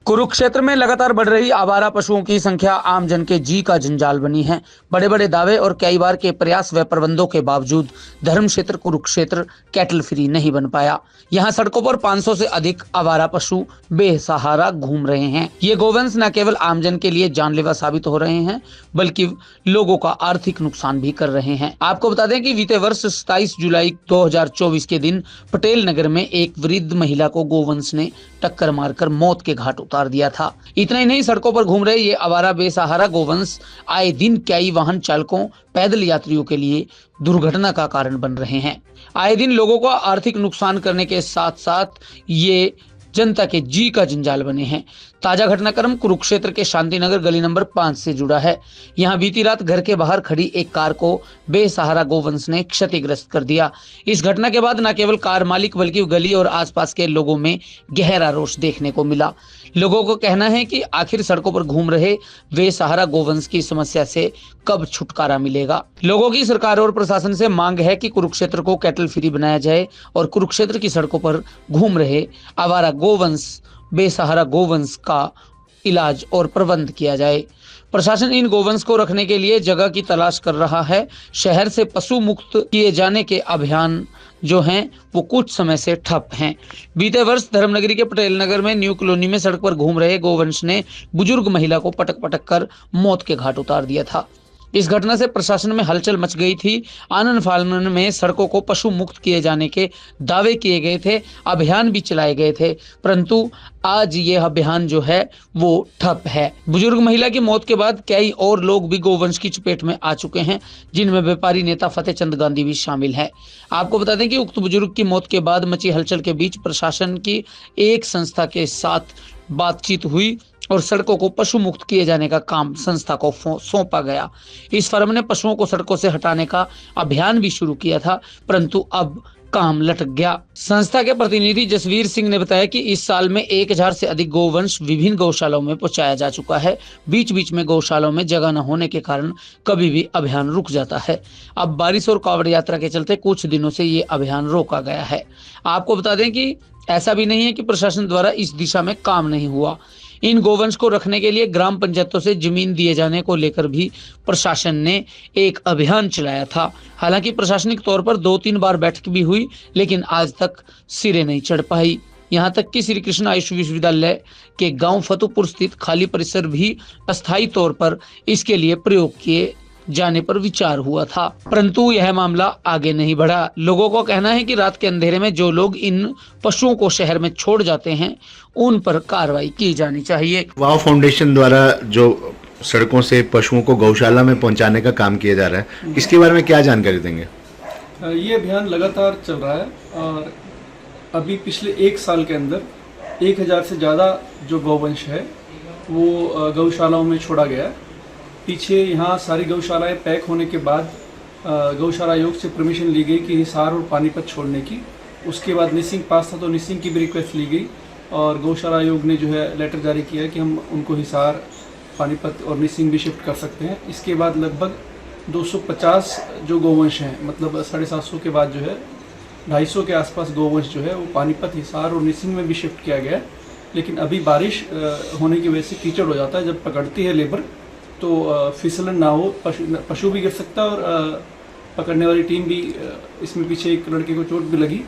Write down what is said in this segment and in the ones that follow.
कुरुक्षेत्र में लगातार बढ़ रही आवारा पशुओं की संख्या आमजन के जी का जंजाल बनी है। बड़े बड़े दावे और कई बार के प्रयास व प्रबंधों के बावजूद धर्म क्षेत्र कुरुक्षेत्र कैटल फ्री नहीं बन पाया। यहाँ सड़कों पर 500 से अधिक आवारा पशु बेसहारा घूम रहे हैं। ये गोवंश न केवल आमजन के लिए जानलेवा साबित हो रहे हैं, बल्कि लोगों का आर्थिक नुकसान भी कर रहे हैं। आपको बता दें कि बीते वर्ष 27 जुलाई 2024 के दिन पटेल नगर में एक वृद्ध महिला को गोवंश ने टक्कर मारकर मौत के घाट उतार दिया था। इतना ही नहीं, सड़कों पर घूम रहे ये आवारा बेसहारा गोवंश आए दिन कई वाहन चालकों, पैदल यात्रियों के लिए दुर्घटना का कारण बन रहे हैं। आए दिन लोगों को आर्थिक नुकसान करने के साथ साथ ये जनता के जी का जंजाल बने हैं। ताजा घटनाक्रम कुरुक्षेत्र के शांतिनगर गली नंबर 5 से जुड़ा है। यहां बीती रात घर के बाहर खड़ी एक कार को बेसहारा गोवंश ने क्षतिग्रस्त कर दिया। इस घटना के बाद न केवल कार मालिक बल्कि गली और आसपास के लोगों में गहरा रोष देखने को मिला। लोगों को कहना है कि आखिर सड़कों पर घूम रहे बेसहारा गोवंश की समस्या से कब छुटकारा मिलेगा। लोगों की सरकार और प्रशासन से मांग है कि कुरुक्षेत्र को कैटल फ्री बनाया जाए और कुरुक्षेत्र की सड़कों पर घूम रहे आवारा गोवंश बेसहारा गोवंश का इलाज और प्रबंध किया जाए। प्रशासन इन गोवंश को रखने के लिए जगह की तलाश कर रहा है। शहर से पशु मुक्त किए जाने के अभियान जो हैं वो कुछ समय से ठप हैं। बीते वर्ष धर्मनगरी के पटेल नगर में न्यू कॉलोनी में सड़क पर घूम रहे गोवंश ने बुजुर्ग महिला को पटक पटक कर मौत के घाट उतार दिया था। इस घटना से प्रशासन में हलचल मच गई थी। आनन फानन में सड़कों को पशु मुक्त किए जाने के दावे किए गए थे, अभियान भी चलाए गए थे, परंतु आज ये अभियान जो है वो ठप है। बुजुर्ग महिला की मौत के बाद कई और लोग भी गोवंश की चपेट में आ चुके हैं, जिनमें व्यापारी नेता फतेह चंद गांधी भी शामिल है। आपको बता दें कि उक्त बुजुर्ग की मौत के बाद मची हलचल के बीच प्रशासन की एक संस्था के साथ बातचीत हुई और सड़कों को पशु मुक्त किए जाने का काम संस्था को सौंपा गया। इस फर्म ने पशुओं को सड़कों से हटाने का अभियान भी शुरू किया था, परंतु अब काम लटक गया। संस्था के प्रतिनिधि जसवीर सिंह ने बताया कि इस साल में 1000 से अधिक गोवंश विभिन्न गौशालाओं में पहुंचाया जा चुका है। बीच बीच में गौशालाओं में जगह न होने के कारण कभी भी अभियान रुक जाता है। अब बारिश और कांवड़ यात्रा के चलते कुछ दिनों से ये अभियान रोका गया है। आपको बता दें कि ऐसा भी नहीं है कि प्रशासन द्वारा इस दिशा में काम नहीं हुआ। इन गोवंश को रखने के लिए ग्राम पंचायतों से जमीन दिए जाने को लेकर भी प्रशासन ने एक अभियान चलाया था। हालांकि प्रशासनिक तौर पर 2-3 बार बैठक भी हुई, लेकिन आज तक सिरे नहीं चढ़ पाई। यहाँ तक कि श्री कृष्ण आयुष विश्वविद्यालय के गांव फतेहपुर स्थित खाली परिसर भी अस्थायी तौर पर इसके लिए प्रयोग किए जाने पर विचार हुआ था, परंतु यह मामला आगे नहीं बढ़ा। लोगों को कहना है कि रात के अंधेरे में जो लोग इन पशुओं को शहर में छोड़ जाते हैं उन पर कार्रवाई की जानी चाहिए। वाव फाउंडेशन द्वारा जो सड़कों से पशुओं को गौशाला में पहुंचाने का काम किया जा रहा है, इसके बारे में क्या जानकारी देंगे? ये अभियान लगातार चल रहा है और अभी पिछले 1 साल के अंदर 1000 से ज़्यादा जो गौवंश है वो गौशालाओं में छोड़ा गया। पीछे यहाँ सारी गौशालाएं पैक होने के बाद गौशाला आयोग से परमिशन ली गई कि हिसार और पानीपत छोड़ने की। उसके बाद निसिंग पास था तो निसिंग की भी रिक्वेस्ट ली गई और गौशाला आयोग ने जो है लेटर जारी किया कि हम उनको हिसार, पानीपत और निसिंग भी शिफ्ट कर सकते हैं। इसके बाद लगभग 250 जो गोवंश हैं, मतलब 750 के बाद जो है 250 के आसपास गोवंश जो है वो पानीपत, हिसार और निसिंग में भी शिफ्ट किया गया। लेकिन अभी बारिश होने की वजह से कीचड़ हो जाता है। जब पकड़ती है लेबर तो फिसलन ना हो, पशु भी गिर सकता है और पकड़ने वाली टीम भी, इसमें पीछे एक लड़के को चोट भी लगी,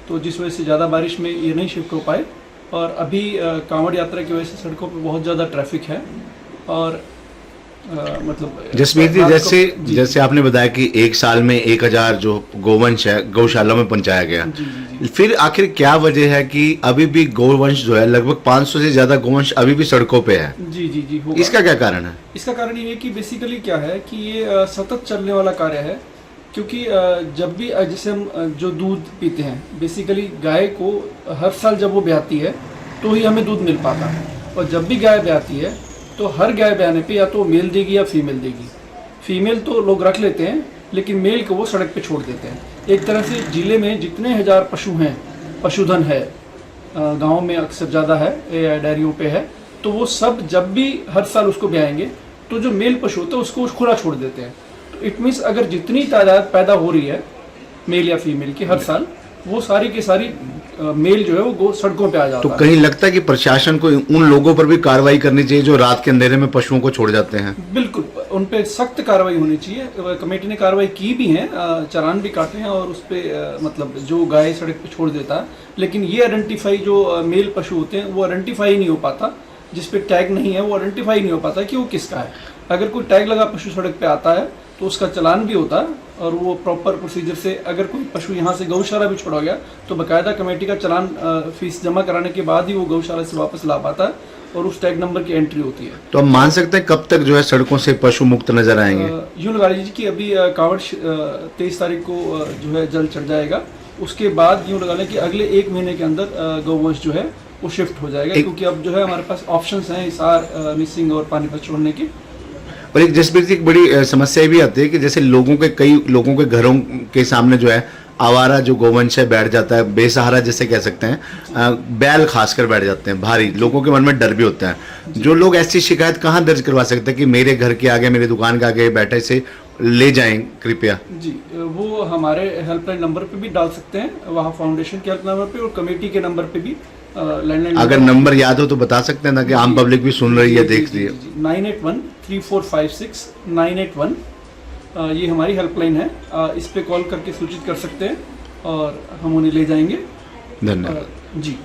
तो जिस वजह से ज़्यादा बारिश में ये नहीं शिफ्ट हो पाए। और अभी कांवड़ यात्रा की वजह से सड़कों पर बहुत ज़्यादा ट्रैफिक है और मतलब जसमीत जी, जैसे आपने बताया कि 1 साल में 1000 जो गोवंश है गौशाला में पहुंचाया गया। जी। फिर आखिर क्या वजह है कि अभी भी गोवंश जो है लगभग 500 से ज्यादा गोवंश अभी भी सड़कों पे है? जी होगा। इसका क्या कारण है? इसका कारण ये है कि बेसिकली क्या है कि ये सतत चलने वाला कार्य है। क्योंकि जब भी जैसे हम जो दूध पीते हैं, बेसिकली गाय को हर साल जब वो ब्याती है तो ही हमें दूध मिल पाता है। और जब भी गाय ब्याती है तो हर गाय ब्याने पे या तो मेल देगी या फीमेल देगी। फीमेल तो लोग रख लेते हैं, लेकिन मेल को वो सड़क पे छोड़ देते हैं। एक तरह से जिले में जितने 1000 पशु हैं, पशुधन है, गाँव में अक्सर ज़्यादा है, डेयरियों पे है, तो वो सब जब भी हर साल उसको ब्याएंगे तो जो मेल पशु होता है उसको खुला छोड़ देते हैं। तो इट मीन्स अगर जितनी तादाद पैदा हो रही है मेल या फीमेल की हर साल, वो सारी की सारी मेल जो है वो सड़कों पे आ जाता तो है। कहीं लगता है कि प्रशासन को उन लोगों पर भी कार्रवाई करनी चाहिए जो रात के अंधेरे में पशुओं को छोड़ जाते हैं? बिल्कुल, उन पे सख्त कार्रवाई होनी चाहिए। कमेटी ने कार्रवाई की भी है, चालान भी काटे हैं और उस पे मतलब जो गाय सड़क पे छोड़ देता है, लेकिन ये आइडेंटिफाई जो मेल पशु होते हैं वो आइडेंटिफाई नहीं हो पाता, जिस पे टैग नहीं है वो आइडेंटिफाई नहीं हो पाता कि वो किसका है। अगर कोई टैग लगा पशु सड़क पे आता है तो उसका चालान भी होता है और वो प्रॉपर प्रोसीजर से, अगर कोई पशु यहाँ से गौशाला भी छोड़ा गया तो बाकायदा कमेटी का चालान फीस जमा कराने के बाद ही वो गौशाला से वापस ला पाता है और उस टैग नंबर की एंट्री होती है। तो हम मान सकते हैं कब तक जो है सड़कों से पशु मुक्त नजर आएंगे? यूँ लगा लीजिए कि अभी कावड़ 23 तारीख को जो है जल चढ़ जाएगा, उसके बाद यूँ लगा लें कि अगले 1 महीने के अंदर गौवंश जो है वो शिफ्ट हो जाएगा, क्योंकि अब जो है हमारे पास ऑप्शंस हैं हिसार, मिसिंग और पानीपत छोड़ने की। और एक जसप्रीत जी, एक बड़ी समस्या भी आती है कि जैसे कई लोगों के घरों के सामने जो है आवारा जो गोवंश है बैठ जाता है, बेसहारा जैसे कह सकते हैं, बैल खासकर बैठ जाते हैं, भारी लोगों के मन में डर भी होता है। जो लोग ऐसी शिकायत कहाँ दर्ज करवा सकते हैं कि मेरे घर के आगे, मेरी दुकान के आगे बैठे, इसे ले जाएं कृपया? जी, वो हमारे हेल्पलाइन नंबर पे भी डाल सकते हैं, वहाँ फाउंडेशन के हेल्प नंबर पे और कमेटी के नंबर पे भी लैंडलाइन। अगर नंबर याद हो तो बता सकते हैं ना, कि आम पब्लिक भी सुन रही है, देख रही है। 9813456981 ये हमारी हेल्पलाइन है, इस पे कॉल करके सूचित कर सकते हैं और हम उन्हें ले जाएंगे। धन्यवाद जी।